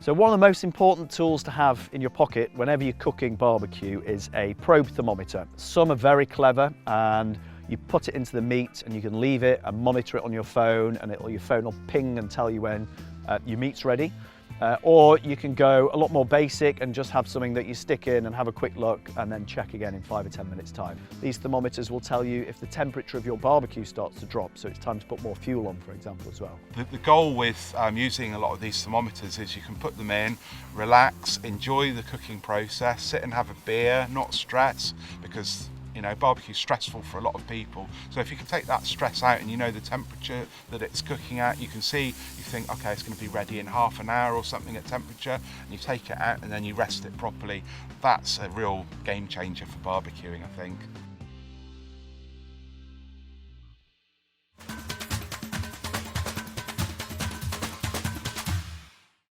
So one of the most important tools to have in your pocket whenever you're cooking barbecue is a probe thermometer. Some are very clever and you put it into the meat and you can leave it and monitor it on your phone, and your phone will ping and tell you when your meat's ready. Or you can go a lot more basic and just have something that you stick in and have a quick look and then check again in 5 or 10 minutes time. These thermometers will tell you if the temperature of your barbecue starts to drop, so it's time to put more fuel on, for example, as well. The goal with using a lot of these thermometers is you can put them in, relax, enjoy the cooking process, sit and have a beer, not stress, because you know, barbecue's stressful for a lot of people. So if you can take that stress out and you know the temperature that it's cooking at, you can see, you think, okay, it's going to be ready in half an hour or something at temperature, and you take it out and then you rest it properly. That's a real game changer for barbecuing, I think.